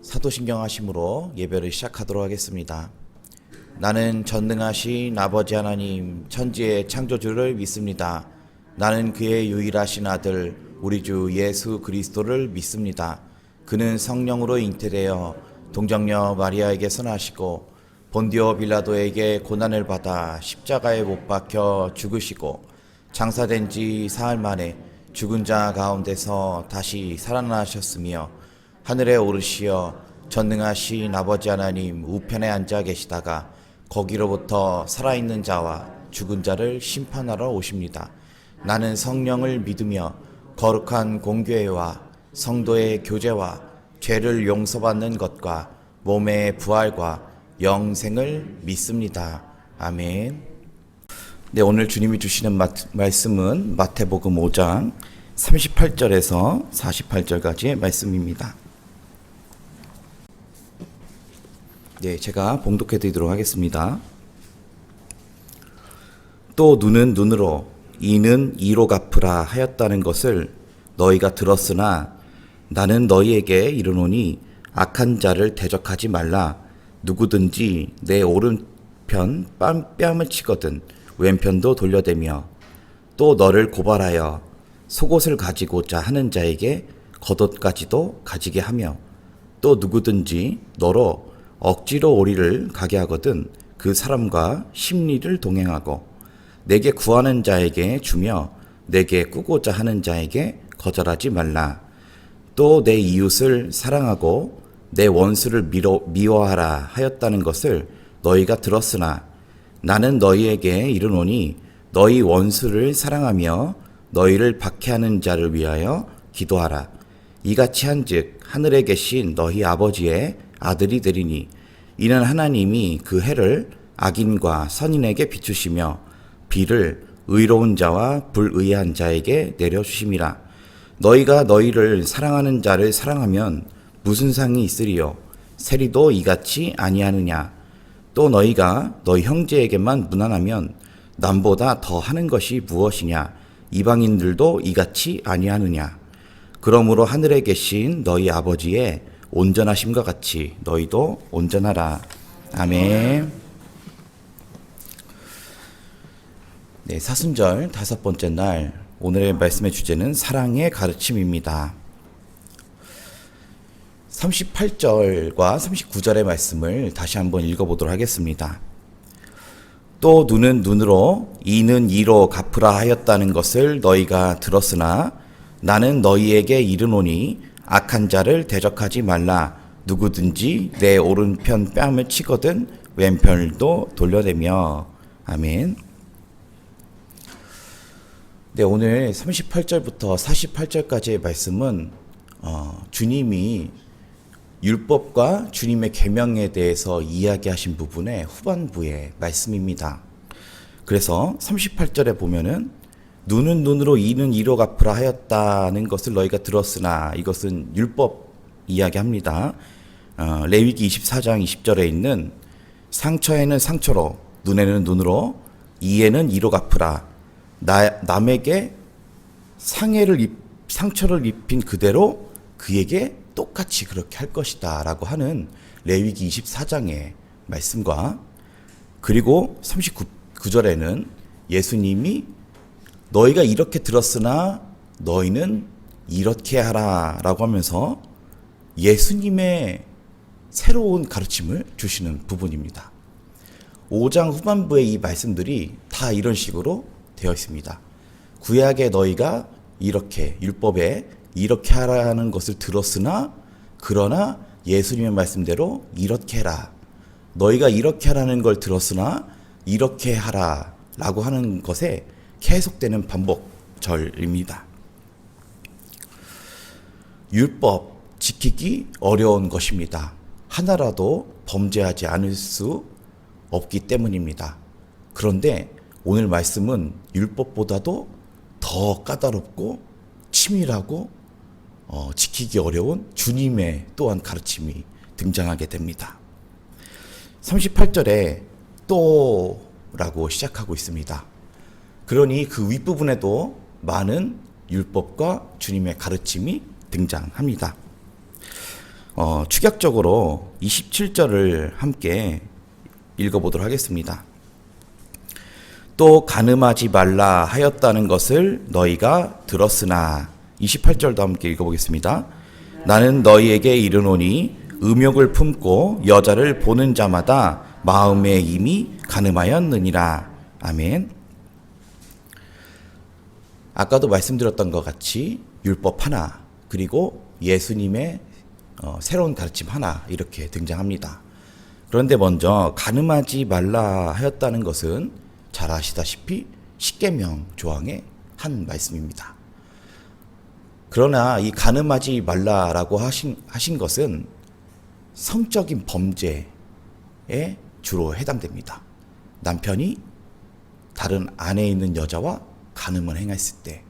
사도신경 하심으로 예배를 시작하도록 하겠습니다. 나는 전능하신 아버지 하나님 천지의 창조주를 믿습니다. 나는 그의 유일하신 아들 우리 주 예수 그리스도를 믿습니다. 그는 성령으로 잉태되어 동정녀 마리아에게서 나시고 본디오 빌라도에게 고난을 받아 십자가에 못 박혀 죽으시고 장사된 지 사흘 만에 죽은 자 가운데서 다시 살아나셨으며 하늘에 오르시어 전능하신 아버지 하나님 우편에 앉아 계시다가 거기로부터 살아있는 자와 죽은 자를 심판하러 오십니다. 나는 성령을 믿으며 거룩한 공교회와 성도의 교제와 죄를 용서받는 것과 몸의 부활과 영생을 믿습니다. 아멘. 네, 오늘 주님이 주시는 말씀은 마태복음 5장 38절에서 48절까지의 말씀입니다. 네, 제가 봉독해 드리도록 하겠습니다. 또 눈은 눈으로 이는 이로 갚으라 하였다는 것을 너희가 들었으나 나는 너희에게 이르노니 악한 자를 대적하지 말라. 누구든지 내 오른편 뺨을 치거든 왼편도 돌려대며 또 너를 고발하여 속옷을 가지고자 하는 자에게 겉옷까지도 가지게 하며 또 누구든지 너로 억지로 오리를 가게 하거든 그 사람과 심리를 동행하고 내게 구하는 자에게 주며 내게 꾸고자 하는 자에게 거절하지 말라. 또 내 이웃을 사랑하고 내 원수를 미워하라 하였다는 것을 너희가 들었으나 나는 너희에게 이르노니 너희 원수를 사랑하며 너희를 박해하는 자를 위하여 기도하라. 이같이 한즉 하늘에 계신 너희 아버지의 아들이 되리니 이는 하나님이 그 해를 악인과 선인에게 비추시며 비를 의로운 자와 불의한 자에게 내려주심이라. 너희가 너희를 사랑하는 자를 사랑하면 무슨 상이 있으리요? 세리도 이같이 아니하느냐? 또 너희가 너희 형제에게만 무난하면 남보다 더 하는 것이 무엇이냐? 이방인들도 이같이 아니하느냐? 그러므로 하늘에 계신 너희 아버지의 온전하심과 같이 너희도 온전하라. 아멘. 네, 사순절 5번째 날 오늘의 말씀의 주제는 사랑의 가르침입니다. 38절과 39절의 말씀을 다시 한번 읽어보도록 하겠습니다. 또 눈은 눈으로 이는 이로 갚으라 하였다는 것을 너희가 들었으나 나는 너희에게 이르노니 악한 자를 대적하지 말라. 누구든지 내 오른편 뺨을 치거든 왼편도 돌려대며. 아멘. 네, 오늘 38절부터 48절까지의 말씀은 주님이 율법과 주님의 계명에 대해서 이야기하신 부분의 후반부의 말씀입니다. 그래서 38절에 보면은 눈은 눈으로 이는 이로 갚으라 하였다는 것을 너희가 들었으나 이것은 율법 이야기합니다. 레위기 24장 20절에 있는 상처에는 상처로 눈에는 눈으로 이에는 이로 갚으라. 남에게 상처를 입힌 그대로 그에게 똑같이 그렇게 할 것이다 라고 하는 레위기 24장의 말씀과 그리고 39절에는 예수님이 너희가 이렇게 들었으나 너희는 이렇게 하라 라고 하면서 예수님의 새로운 가르침을 주시는 부분입니다. 5장 후반부의 이 말씀들이 다 이런 식으로 되어 있습니다. 구약에 너희가 이렇게 율법에 이렇게 하라는 것을 들었으나 그러나 예수님의 말씀대로 이렇게 해라. 너희가 이렇게 하라는 걸 들었으나 이렇게 하라 라고 하는 것에 계속되는 반복절입니다. 율법 지키기 어려운 것입니다. 하나라도 범죄하지 않을 수 없기 때문입니다. 그런데 오늘 말씀은 율법보다도 더 까다롭고 치밀하고 지키기 어려운 주님의 또한 가르침이 등장하게 됩니다. 38절에 또 라고 시작하고 있습니다. 그러니 그 윗부분에도 많은 율법과 주님의 가르침이 등장합니다. 축약적으로 27절을 함께 읽어보도록 하겠습니다. 또 간음하지 말라 하였다는 것을 너희가 들었으나 28절도 함께 읽어보겠습니다. 나는 너희에게 이르노니 음욕을 품고 여자를 보는 자마다 마음에 이미 간음하였느니라. 아멘. 아까도 말씀드렸던 것 같이 율법 하나 그리고 예수님의 새로운 가르침 하나 이렇게 등장합니다. 그런데 먼저 간음하지 말라 하였다는 것은 잘 아시다시피 십계명 조항의 한 말씀입니다. 그러나 이 간음하지 말라라고 하신 것은 성적인 범죄에 주로 해당됩니다. 남편이 다른 안에 있는 여자와 간음을 행했을 때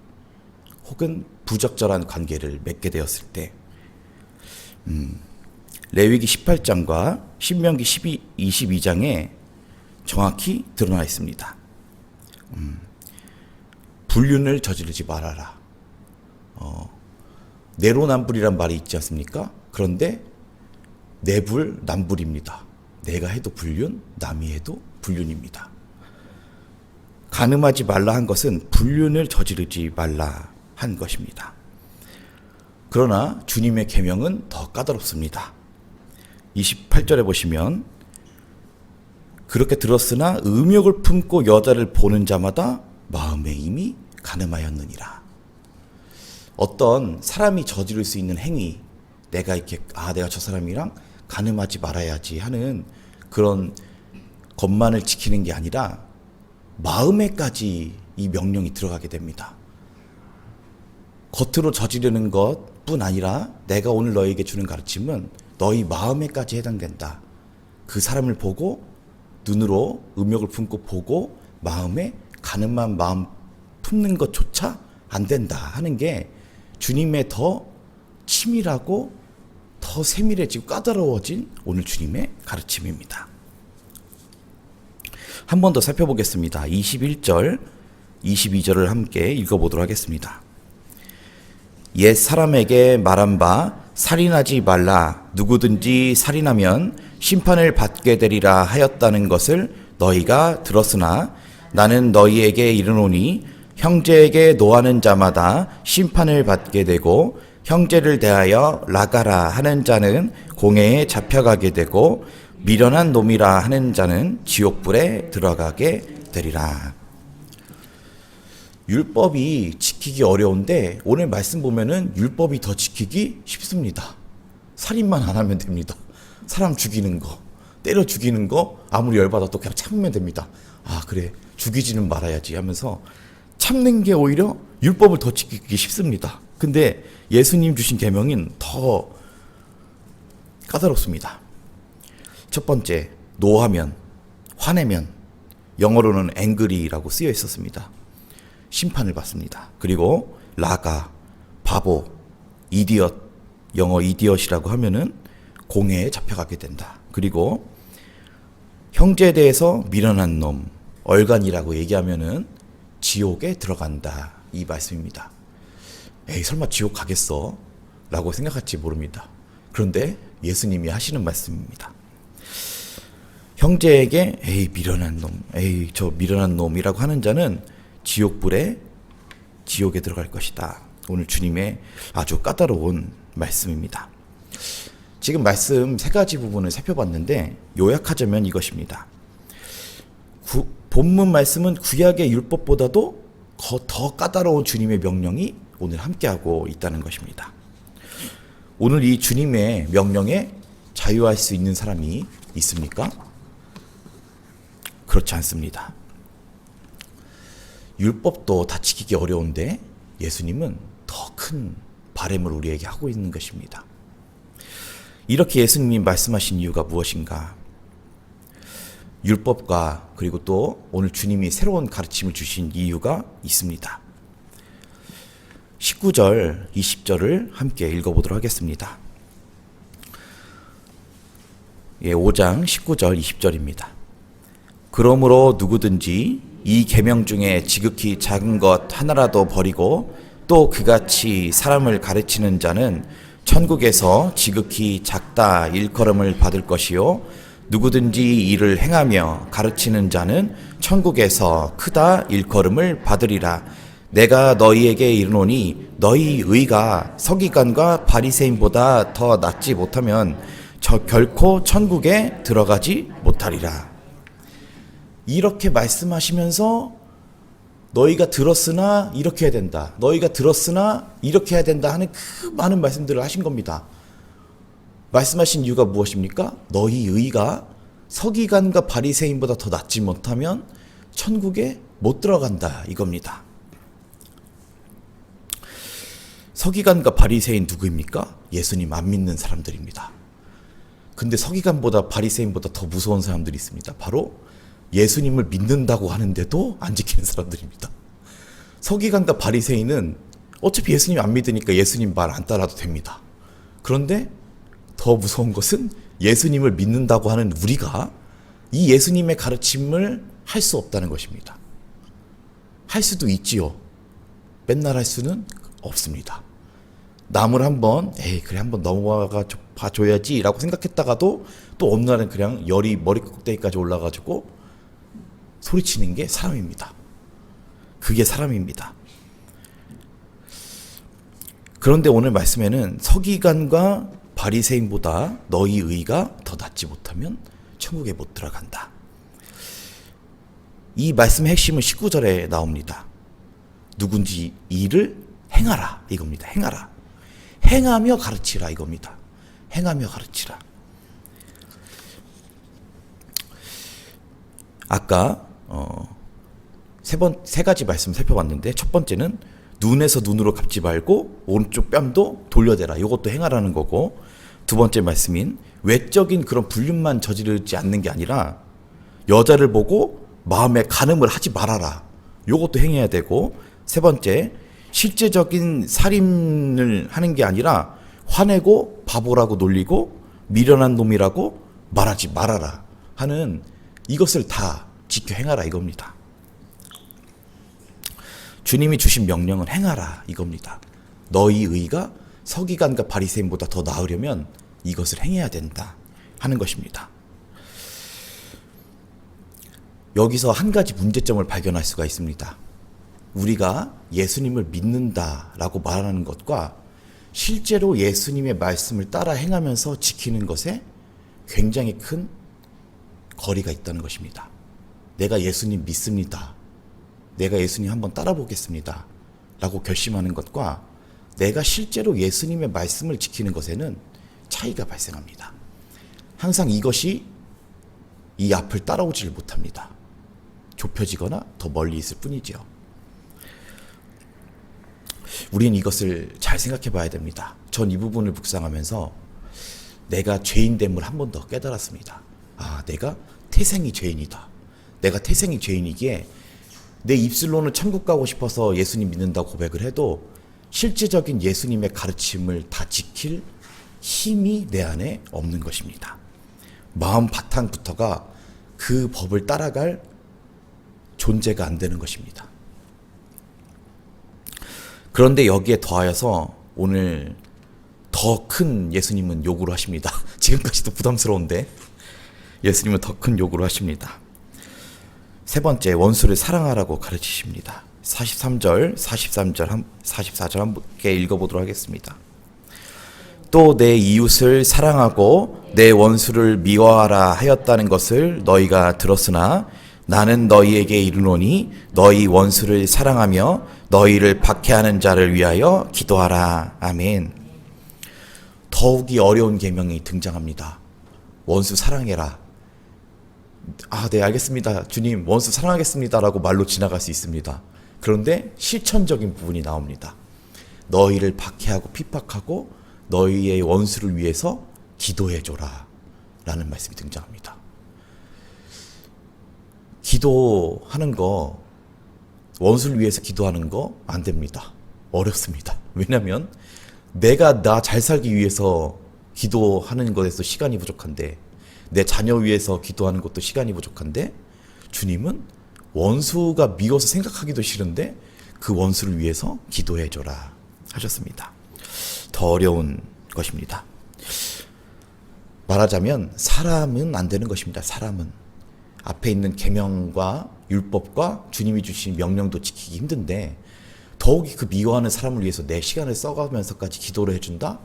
혹은 부적절한 관계를 맺게 되었을 때 레위기 18장과 신명기 22장에 정확히 드러나 있습니다. 불륜을 저지르지 말아라. 내로남불이란 말이 있지 않습니까? 그런데 내불 남불입니다. 내가 해도 불륜, 남이 해도 불륜입니다. 간음하지 말라 한 것은 불륜을 저지르지 말라 한 것입니다. 그러나 주님의 계명은 더 까다롭습니다. 28절에 보시면 그렇게 들었으나 음욕을 품고 여자를 보는 자마다 마음에 이미 간음하였느니라. 어떤 사람이 저지를 수 있는 행위, 내가 저 사람이랑 간음하지 말아야지 하는 그런 것만을 지키는 게 아니라 마음에까지 이 명령이 들어가게 됩니다. 겉으로 저지르는 것뿐 아니라 내가 오늘 너희에게 주는 가르침은 너희 마음에까지 해당된다. 그 사람을 보고 눈으로 음욕을 품고 보고 마음에 간음한 마음 품는 것조차 안 된다 하는 게 주님의 더 치밀하고 더 세밀해지고 까다로워진 오늘 주님의 가르침입니다. 한 번 더 살펴보겠습니다. 21절, 22절을 함께 읽어보도록 하겠습니다. 옛 사람에게 말한 바 살인하지 말라. 누구든지 살인하면 심판을 받게 되리라 하였다는 것을 너희가 들었으나 나는 너희에게 이르노니 형제에게 노하는 자마다 심판을 받게 되고 형제를 대하여 나가라 하는 자는 공회에 잡혀가게 되고 미련한 놈이라 하는 자는 지옥불에 들어가게 되리라. 율법이 지키기 어려운데 오늘 말씀 보면은 율법이 더 지키기 쉽습니다. 살인만 안 하면 됩니다. 사람 죽이는 거, 때려 죽이는 거 아무리 열받아도 그냥 참으면 됩니다. 아 그래 죽이지는 말아야지 하면서 참는 게 오히려 율법을 더 지키기 쉽습니다. 근데 예수님 주신 계명은 더 까다롭습니다. 첫 번째, 노하면, 화내면, 영어로는 angry라고 쓰여 있었습니다. 심판을 받습니다. 그리고 라가, 바보, 이디엇, 영어 이디엇이라고 하면은 공회에 잡혀가게 된다. 그리고 형제에 대해서 미련한 놈, 얼간이라고 얘기하면은 지옥에 들어간다. 이 말씀입니다. 에이 설마 지옥 가겠어? 라고 생각할지 모릅니다. 그런데 예수님이 하시는 말씀입니다. 형제에게 에이 미련한 놈, 에이 저 미련한 놈이라고 하는 자는 지옥에 들어갈 것이다. 오늘 주님의 아주 까다로운 말씀입니다. 지금 말씀 세 가지 부분을 살펴봤는데 요약하자면 이것입니다. 본문 말씀은 구약의 율법보다도 더 까다로운 주님의 명령이 오늘 함께하고 있다는 것입니다. 오늘 이 주님의 명령에 자유할 수 있는 사람이 있습니까? 그렇지 않습니다. 율법도 다 지키기 어려운데 예수님은 더 큰 바람을 우리에게 하고 있는 것입니다. 이렇게 예수님이 말씀하신 이유가 무엇인가? 율법과 그리고 또 오늘 주님이 새로운 가르침을 주신 이유가 있습니다. 19절, 20절을 함께 읽어보도록 하겠습니다. 5장 19절, 20절입니다. 그러므로 누구든지 이 계명 중에 지극히 작은 것 하나라도 버리고 또 그같이 사람을 가르치는 자는 천국에서 지극히 작다 일컬음을 받을 것이요 누구든지 이를 행하며 가르치는 자는 천국에서 크다 일컬음을 받으리라. 내가 너희에게 이르노니 너희 의가 서기관과 바리새인보다 더 낫지 못하면 결코 천국에 들어가지 못하리라. 이렇게 말씀하시면서 너희가 들었으나 이렇게 해야 된다, 너희가 들었으나 이렇게 해야 된다 하는 그 많은 말씀들을 하신 겁니다. 말씀하신 이유가 무엇입니까? 너희 의가 서기관과 바리새인보다 더 낫지 못하면 천국에 못 들어간다 이겁니다. 서기관과 바리새인 누구입니까? 예수님 안 믿는 사람들입니다. 근데 서기관보다 바리새인보다 더 무서운 사람들이 있습니다. 바로 예수님을 믿는다고 하는데도 안 지키는 사람들입니다. 서기관과 바리새인은 어차피 예수님 안 믿으니까 예수님 말 안 따라도 됩니다. 그런데 더 무서운 것은 예수님을 믿는다고 하는 우리가 이 예수님의 가르침을 할 수 없다는 것입니다. 할 수도 있지요. 맨날 할 수는 없습니다. 남을 한번 그래 한번 넘어가 봐줘야지 라고 생각했다가도 또 어느 날은 그냥 열이 머리 꼭대기까지 올라가지고 소리치는 게 사람입니다. 그게 사람입니다. 그런데 오늘 말씀에는 서기관과 바리새인보다 너희 의가 더 낫지 못하면 천국에 못 들어간다. 이 말씀의 핵심은 19절에 나옵니다. 누군지 일을 행하라 이겁니다. 행하라. 행하며 가르치라 이겁니다. 행하며 가르치라. 아까 세 가지 말씀 살펴봤는데 첫 번째는 눈에서 눈으로 갚지 말고 오른쪽 뺨도 돌려대라. 이것도 행하라는 거고, 두 번째 말씀인 외적인 그런 불륜만 저지르지 않는 게 아니라 여자를 보고 마음에 간음을 하지 말아라. 이것도 행해야 되고, 세 번째 실제적인 살인을 하는 게 아니라 화내고 바보라고 놀리고 미련한 놈이라고 말하지 말아라 하는 이것을 다 지켜 행하라 이겁니다. 주님이 주신 명령은 행하라 이겁니다. 너희 의가 서기관과 바리새인보다 더 나으려면 이것을 행해야 된다 하는 것입니다. 여기서 한 가지 문제점을 발견할 수가 있습니다. 우리가 예수님을 믿는다라고 말하는 것과 실제로 예수님의 말씀을 따라 행하면서 지키는 것에 굉장히 큰 거리가 있다는 것입니다. 내가 예수님 믿습니다. 내가 예수님 한번 따라 보겠습니다. 라고 결심하는 것과 내가 실제로 예수님의 말씀을 지키는 것에는 차이가 발생합니다. 항상 이것이 이 앞을 따라오지를 못합니다. 좁혀지거나 더 멀리 있을 뿐이지요. 우리는 이것을 잘 생각해 봐야 됩니다. 전 이 부분을 묵상하면서 내가 죄인됨을 한 번 더 깨달았습니다. 아, 내가 태생이 죄인이다. 내가 태생이 죄인이기에 내 입술로는 천국 가고 싶어서 예수님 믿는다고 고백을 해도 실제적인 예수님의 가르침을 다 지킬 힘이 내 안에 없는 것입니다. 마음 바탕부터가 그 법을 따라갈 존재가 안 되는 것입니다. 그런데 여기에 더하여서 오늘 더 큰 예수님은 요구를 하십니다. 지금까지도 부담스러운데 예수님은 더 큰 요구를 하십니다. 세 번째, 원수를 사랑하라고 가르치십니다. 43절, 44절 함께 읽어보도록 하겠습니다. 또 내 이웃을 사랑하고 내 원수를 미워하라 하였다는 것을 너희가 들었으나 나는 너희에게 이르노니 너희 원수를 사랑하며 너희를 박해하는 자를 위하여 기도하라. 아멘. 더욱이 어려운 계명이 등장합니다. 원수 사랑해라. 아, 네, 알겠습니다. 주님, 원수 사랑하겠습니다. 라고 말로 지나갈 수 있습니다. 그런데 실천적인 부분이 나옵니다. 너희를 박해하고 핍박하고 너희의 원수를 위해서 기도해줘라. 라는 말씀이 등장합니다. 기도하는 거, 원수를 위해서 기도하는 거 안 됩니다. 어렵습니다. 왜냐하면 내가 나 잘 살기 위해서 기도하는 것에서 시간이 부족한데, 내 자녀 위해서 기도하는 것도 시간이 부족한데, 주님은 원수가 미워서 생각하기도 싫은데 그 원수를 위해서 기도해줘라 하셨습니다. 더 어려운 것입니다. 말하자면 사람은 안 되는 것입니다. 사람은 앞에 있는 계명과 율법과 주님이 주신 명령도 지키기 힘든데 더욱이 그 미워하는 사람을 위해서 내 시간을 써가면서까지 기도를 해준다?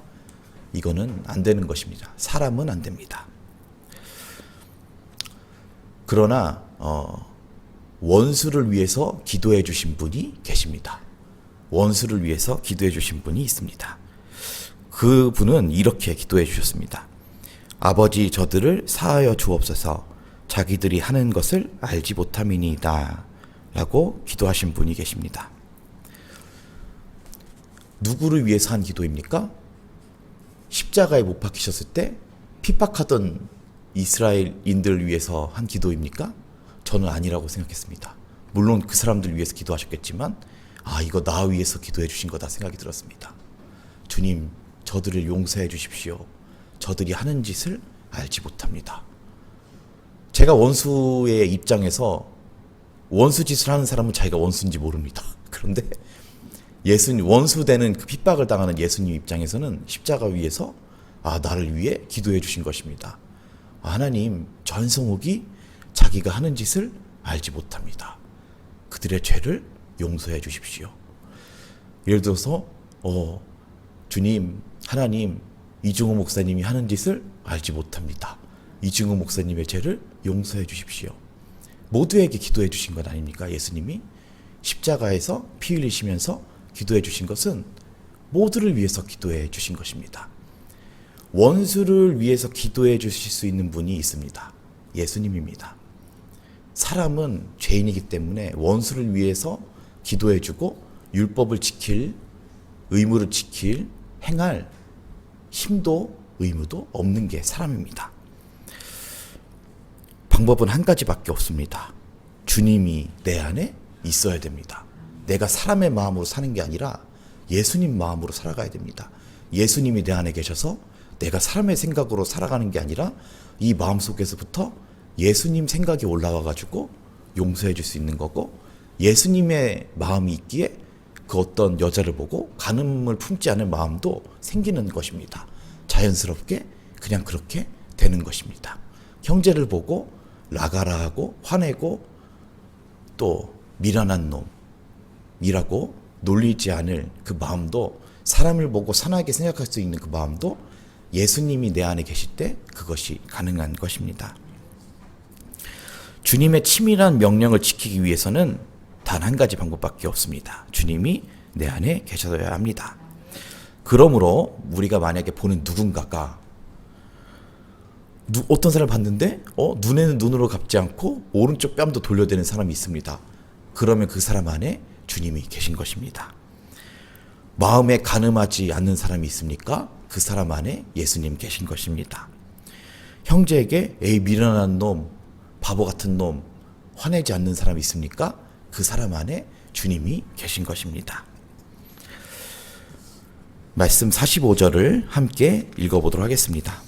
이거는 안 되는 것입니다. 사람은 안 됩니다. 그러나 원수를 위해서 기도해 주신 분이 계십니다. 원수를 위해서 기도해 주신 분이 있습니다. 그 분은 이렇게 기도해 주셨습니다. 아버지 저들을 사하여 주옵소서 자기들이 하는 것을 알지 못함이니이다 라고 기도하신 분이 계십니다. 누구를 위해서 한 기도입니까? 십자가에 못 박히셨을 때 핍박하던 이스라엘인들을 위해서 한 기도입니까? 저는 아니라고 생각했습니다. 물론 그 사람들 위해서 기도하셨겠지만 이거 나 위해서 기도해 주신 거다 생각이 들었습니다. 주님 저들을 용서해 주십시오. 저들이 하는 짓을 알지 못합니다. 제가 원수의 입장에서 원수 짓을 하는 사람은 자기가 원수인지 모릅니다. 그런데 예수님 원수 되는 그 핍박을 당하는 예수님 입장에서는 십자가 위에서 나를 위해 기도해 주신 것입니다. 하나님 전성욱이 자기가 하는 짓을 알지 못합니다. 그들의 죄를 용서해 주십시오. 예를 들어서 주님 하나님 이중호 목사님이 하는 짓을 알지 못합니다. 이중호 목사님의 죄를 용서해 주십시오. 모두에게 기도해 주신 것 아닙니까? 예수님이 십자가에서 피 흘리시면서 기도해 주신 것은 모두를 위해서 기도해 주신 것입니다. 원수를 위해서 기도해 주실 수 있는 분이 있습니다. 예수님입니다. 사람은 죄인이기 때문에 원수를 위해서 기도해 주고 율법을 지킬, 의무를 지킬, 행할 힘도 의무도 없는 게 사람입니다. 방법은 한 가지밖에 없습니다. 주님이 내 안에 있어야 됩니다. 내가 사람의 마음으로 사는 게 아니라 예수님 마음으로 살아가야 됩니다. 예수님이 내 안에 계셔서 내가 사람의 생각으로 살아가는 게 아니라 이 마음속에서부터 예수님 생각이 올라와가지고 용서해 줄 수 있는 거고, 예수님의 마음이 있기에 그 어떤 여자를 보고 간음을 품지 않은 마음도 생기는 것입니다. 자연스럽게 그냥 그렇게 되는 것입니다. 형제를 보고 나가라 하고 화내고 또 미련한 놈이라고 놀리지 않을 그 마음도, 사람을 보고 선하게 생각할 수 있는 그 마음도 예수님이 내 안에 계실 때 그것이 가능한 것입니다. 주님의 치밀한 명령을 지키기 위해서는 단 한 가지 방법밖에 없습니다. 주님이 내 안에 계셔야 합니다. 그러므로 우리가 만약에 보는 누군가가 어떤 사람을 봤는데 눈에는 눈으로 갚지 않고 오른쪽 뺨도 돌려대는 사람이 있습니다. 그러면 그 사람 안에 주님이 계신 것입니다. 마음에 간음하지 않는 사람이 있습니까? 그 사람 안에 예수님 계신 것입니다. 형제에게 에이 미련한 놈, 바보 같은 놈, 화내지 않는 사람이 있습니까? 그 사람 안에 주님이 계신 것입니다. 말씀 45절을 함께 읽어보도록 하겠습니다.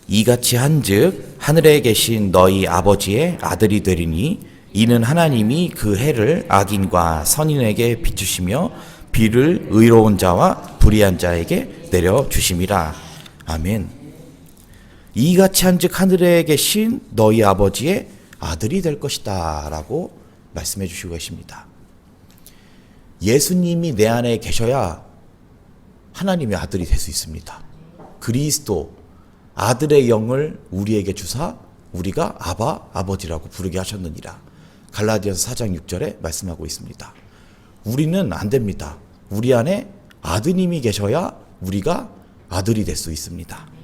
이같이 한즉 하늘에 계신 너희 아버지의 아들이 되리니 이는 하나님이 그 해를 악인과 선인에게 비추시며 비를 의로운 자와 불의한 자에게 내려주심이라. 아멘. 이같이 한즉 하늘에 계신 너희 아버지의 아들이 될 것이다 라고 말씀해 주시고 계십니다. 예수님이 내 안에 계셔야 하나님의 아들이 될 수 있습니다. 그리스도 아들의 영을 우리에게 주사 우리가 아바 아버지라고 부르게 하셨느니라. 갈라디아서 4장 6절에 말씀하고 있습니다. 우리는 안 됩니다. 우리 안에 아드님이 계셔야 우리가 아들이 될 수 있습니다.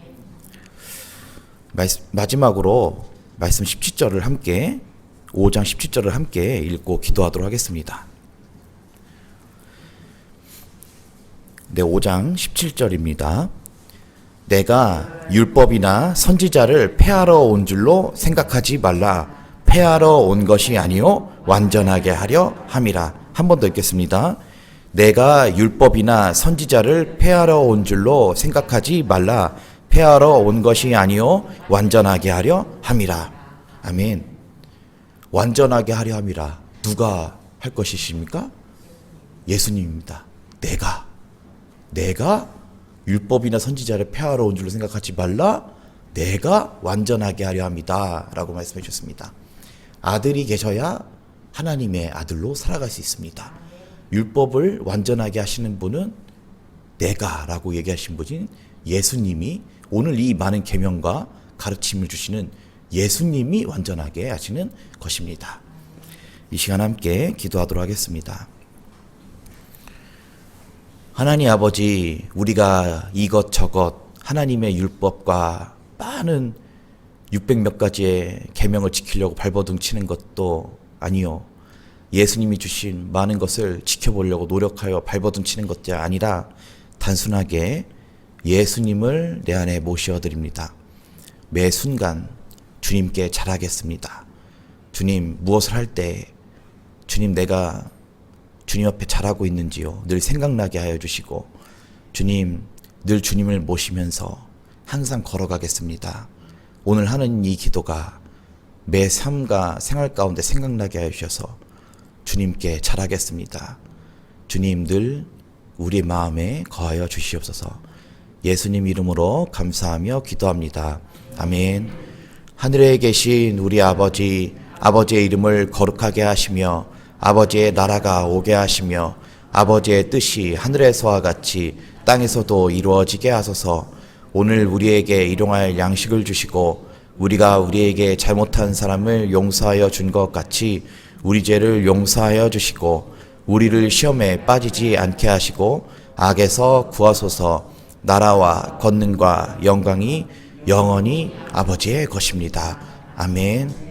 마지막으로 말씀 17절을 함께 5장 17절을 함께 읽고 기도하도록 하겠습니다. 네, 5장 17절입니다. 내가 율법이나 선지자를 폐하러 온 줄로 생각하지 말라. 폐하러 온 것이 아니요 완전하게 하려 함이라. 한 번 더 읽겠습니다. 내가 율법이나 선지자를 폐하러 온 줄로 생각하지 말라. 폐하러 온 것이 아니요 완전하게 하려 함이라. 아멘. 완전하게 하려 함이라. 누가 할 것이십니까? 예수님입니다. 내가 율법이나 선지자를 폐하러 온 줄로 생각하지 말라. 내가 완전하게 하려 합니다. 라고 말씀해 주셨습니다. 아들이 계셔야 하나님의 아들로 살아갈 수 있습니다. 율법을 완전하게 하시는 분은 내가 라고 얘기하신 분인 예수님이, 오늘 이 많은 계명과 가르침을 주시는 예수님이 완전하게 하시는 것입니다. 이 시간 함께 기도하도록 하겠습니다. 하나님 아버지, 우리가 이것저것 하나님의 율법과 많은 600몇 가지의 계명을 지키려고 발버둥 치는 것도 아니요, 예수님이 주신 많은 것을 지켜보려고 노력하여 발버둥 치는 것이 아니라 단순하게 예수님을 내 안에 모셔드립니다. 매 순간 주님께 잘하겠습니다. 주님, 무엇을 할 때 주님, 내가 주님 앞에 잘하고 있는지요 늘 생각나게 하여 주시고, 주님, 늘 주님을 모시면서 항상 걸어가겠습니다. 오늘 하는 이 기도가 매 삶과 생활 가운데 생각나게 하여 주셔서 주님께 잘하겠습니다. 주님, 늘 우리 마음에 거하여 주시옵소서. 예수님 이름으로 감사하며 기도합니다. 아멘. 하늘에 계신 우리 아버지, 아버지의 이름을 거룩하게 하시며 아버지의 나라가 오게 하시며 아버지의 뜻이 하늘에서와 같이 땅에서도 이루어지게 하소서. 오늘 우리에게 일용할 양식을 주시고 우리가 우리에게 잘못한 사람을 용서하여 준 것 같이 우리 죄를 용서하여 주시고 우리를 시험에 빠지지 않게 하시고 악에서 구하소서. 나라와 권능과 영광이 영원히 아버지의 것입니다. 아멘.